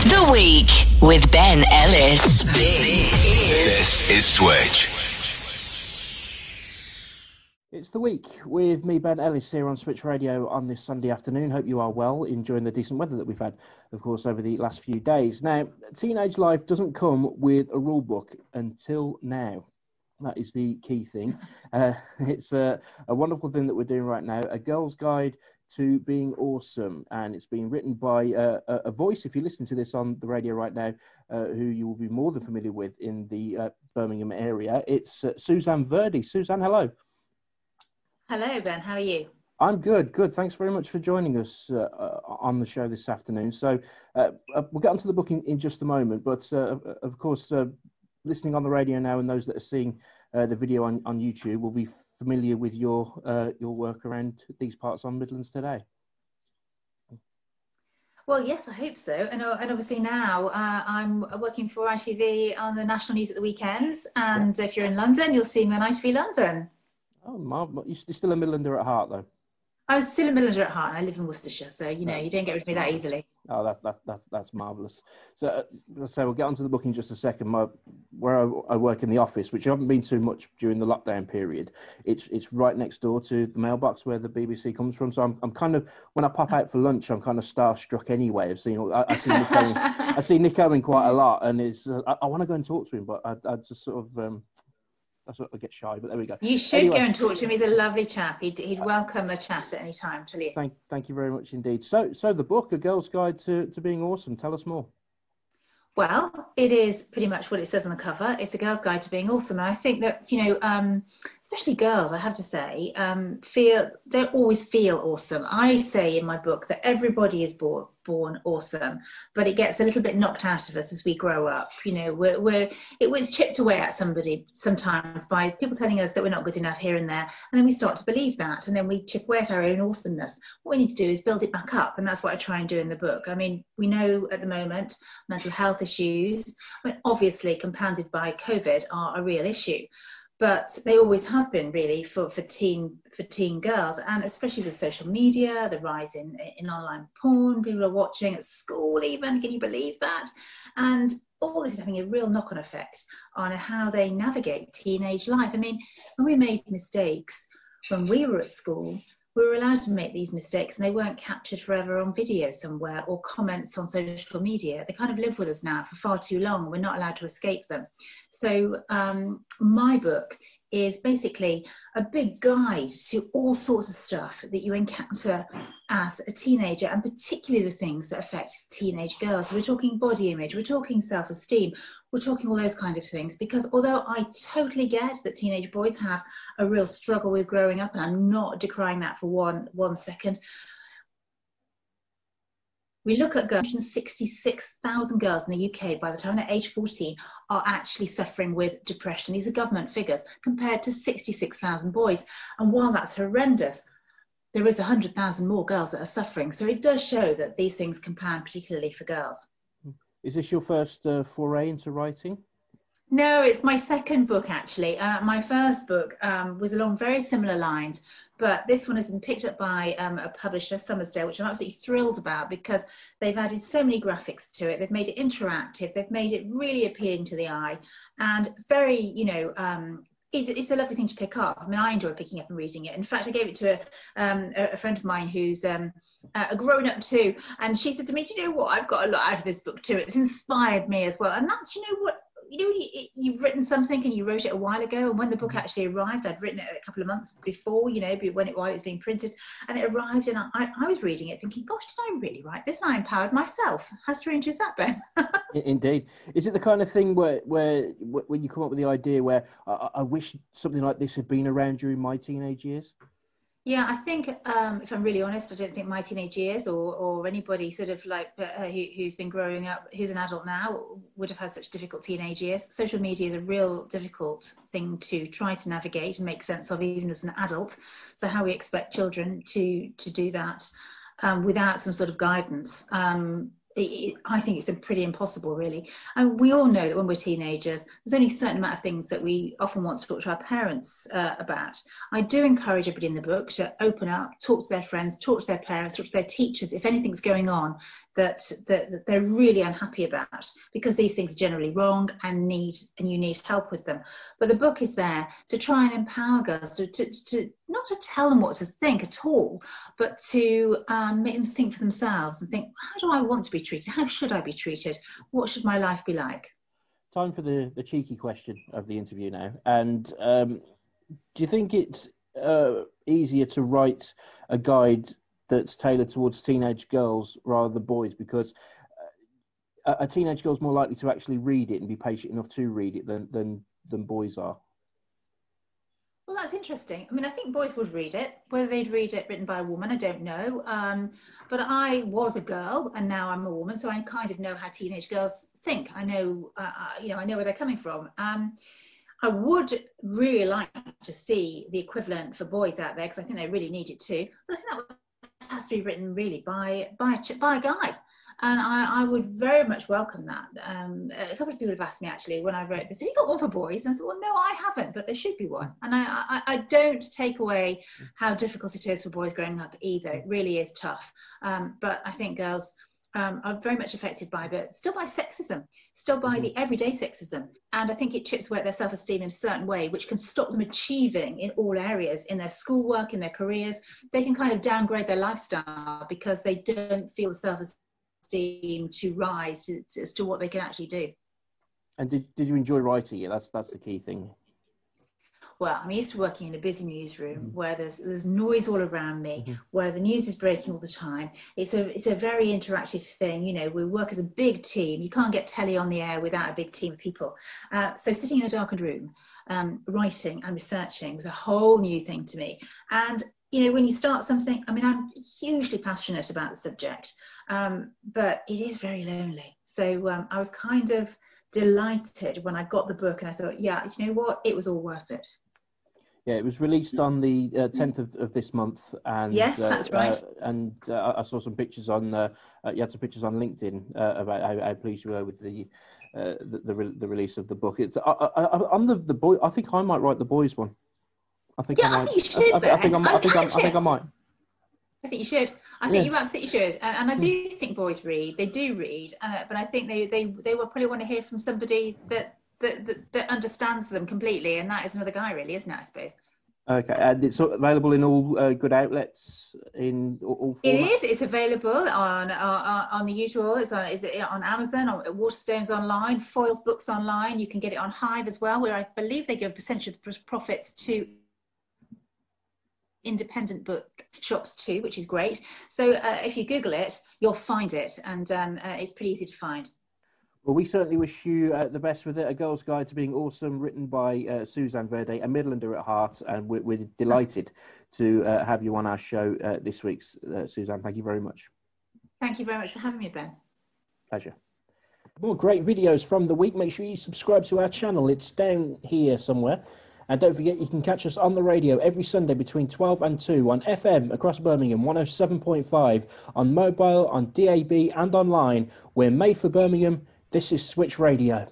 The Week with Ben Ellis. This is Switch. It's The Week with me, Ben Ellis, here on Switch Radio on this Sunday afternoon. Hope you are well, enjoying the decent weather that we've had, of course, over the last few days. Now, teenage life doesn't come with a rule book until now. That is the key thing. It's a wonderful thing that we're doing right now, a girl's guide to being awesome. And it's being written by a voice, if you listen to this on the radio right now, who you will be more than familiar with in the Birmingham area. It's Suzanne Virdee. Suzanne, hello. Hello, Ben. How are you? I'm good. Thanks very much for joining us on the show this afternoon. So we'll get onto the book in just a moment. But, of course, listening on the radio now and those that are seeing the video on YouTube will be familiar with your work around these parts on Midlands today. Well, yes, I hope so. And obviously now I'm working for ITV on the national news at the weekends. And if you're in London, you'll see me on ITV London. Oh, Marv, you're still a Midlander at heart, though. I was still a Midlander at heart, and I live in Worcestershire, so you don't get rid of me that easily. Oh, that's marvellous. So we'll get onto the book in just a second. Where I work in the office, which I haven't been too much during the lockdown period, it's right next door to the mailbox where the BBC comes from. So I'm kind of, when I pop out for lunch, I'm kind of starstruck anyway. I see Nick Owen quite a lot, and I want to go and talk to him, but I just sort of. I get shy, but there we go. You should go and talk to him. He's a lovely chap. He'd welcome a chat at any time, tell you. Thank you very much indeed. So the book, A Girl's Guide to Being Awesome. Tell us more. Well, it is pretty much what it says on the cover. It's a girl's guide to being awesome. And I think that, especially girls, I have to say, don't always feel awesome. I say in my book that everybody is born awesome, but it gets a little bit knocked out of us as we grow up. It was chipped away at somebody sometimes by people telling us that we're not good enough here and there. And then we start to believe that. And then we chip away at our own awesomeness. What we need to do is build it back up. And that's what I try and do in the book. I mean, we know at the moment, mental health issues, obviously compounded by COVID, are a real issue. But they always have been, really, for teen girls, and especially with social media, the rise in online porn, people are watching at school even, can you believe that? And all this is having a real knock-on effect on how they navigate teenage life. I mean, when we made mistakes when we were at school, we were allowed to make these mistakes and they weren't captured forever on video somewhere or comments on social media. They kind of live with us now for far too long and we're not allowed to escape them. So my book is basically a big guide to all sorts of stuff that you encounter as a teenager, and particularly the things that affect teenage girls. So we're talking body image, we're talking self-esteem, we're talking all those kind of things, because although I totally get that teenage boys have a real struggle with growing up, and I'm not decrying that for one second, we look at girls, 166,000 girls in the UK by the time they're age 14 are actually suffering with depression. These are government figures compared to 66,000 boys. And while that's horrendous, there is 100,000 more girls that are suffering. So it does show that these things compound, particularly for girls. Is this your first foray into writing? No, it's my second book, actually. My first book was along very similar lines, but this one has been picked up by a publisher, Summersdale, which I'm absolutely thrilled about because they've added so many graphics to it. They've made it interactive. They've made it really appealing to the eye and very, it's a lovely thing to pick up. I mean, I enjoy picking up and reading it. In fact, I gave it to a friend of mine who's a grown-up too, and she said to me, do you know what? I've got a lot out of this book too. It's inspired me as well. And that's, you've written something and you wrote it a while ago, and when the book actually arrived, I'd written it a couple of months before, while it was being printed, and it arrived, and I was reading it thinking, gosh, did I really write this? And I empowered myself. How strange is that, Ben? Indeed. Is it the kind of thing where you come up with the idea where I wish something like this had been around during my teenage years? Yeah, I think, if I'm really honest, I don't think my teenage years or anybody sort of like who's been growing up, who's an adult now, would have had such difficult teenage years. Social media is a real difficult thing to try to navigate and make sense of, even as an adult. So how we expect children to do that without some sort of guidance I think it's pretty impossible, really. And we all know that when we're teenagers, there's only a certain amount of things that we often want to talk to our parents about. I do encourage everybody in the book to open up, talk to their friends, talk to their parents, talk to their teachers if anything's going on that they're really unhappy about, because these things are generally wrong and you need help with them. But the book is there to try and empower girls to not to tell them what to think at all, but to make them think for themselves and think, how do I want to be treated? How should I be treated? What should my life be like? Time for the cheeky question of the interview now. And do you think it's easier to write a guide that's tailored towards teenage girls rather than boys? Because a teenage girl's more likely to actually read it and be patient enough to read it than boys are. Well, that's interesting. I mean, I think boys would read it. Whether they'd read it written by a woman, I don't know. But I was a girl, and now I'm a woman, so I kind of know how teenage girls think. I know, I know where they're coming from. I would really like to see the equivalent for boys out there, because I think they really need it too. But I think that has to be written really by a guy. And I would very much welcome that. A couple of people have asked me, actually, when I wrote this, have you got one for boys? And I thought, well, no, I haven't, but there should be one. And I don't take away how difficult it is for boys growing up either. It really is tough. But I think girls are very much affected by sexism, still by the everyday sexism. And I think it chips away at their self-esteem in a certain way, which can stop them achieving in all areas, in their schoolwork, in their careers. They can kind of downgrade their lifestyle because they don't feel the self-esteem to rise as to what they can actually do. And did you enjoy writing it? That's the key thing. Well, I'm used to working in a busy newsroom where there's noise all around me, where the news is breaking all the time. It's a very interactive thing. You know, we work as a big team. You can't get telly on the air without a big team of people. So sitting in a darkened room, writing and researching was a whole new thing to me. And you know, when you start something, I mean, I'm hugely passionate about the subject, but it is very lonely. So I was kind of delighted when I got the book, and I thought, yeah, you know what, it was all worth it. Yeah, it was released on the 10th of this month, and yes, that's right. And I saw some pictures on you had some pictures on LinkedIn about how pleased you were with the release of the book. It's on the boy. I think I might write the boys one. I think I think you should. I think I might. I think you should. I think you absolutely should. And I do think boys read. They do read, but I think they will probably want to hear from somebody that understands them completely, and that is another guy, really, isn't it? I suppose. Okay, and it's available in all good outlets in all formats? It is. It's available on the usual. It's on Amazon, on Waterstones online, Foyles Books online. You can get it on Hive as well, where I believe they give a percentage of the profits to independent book shops too, which is great. So if you Google it, you'll find it, and it's pretty easy to find. Well, we certainly wish you the best with it. A Girl's Guide to Being Awesome, written by Suzanne Virdee, a Midlander at heart, and we're delighted to have you on our show this week, Suzanne. Thank you very much. Thank you very much for having me, Ben. Pleasure. More great videos from the week. Make sure you subscribe to our channel. It's down here somewhere. And don't forget, you can catch us on the radio every Sunday between 12 and 2 on FM across Birmingham, 107.5, on mobile, on DAB and online. We're made for Birmingham. This is Switch Radio.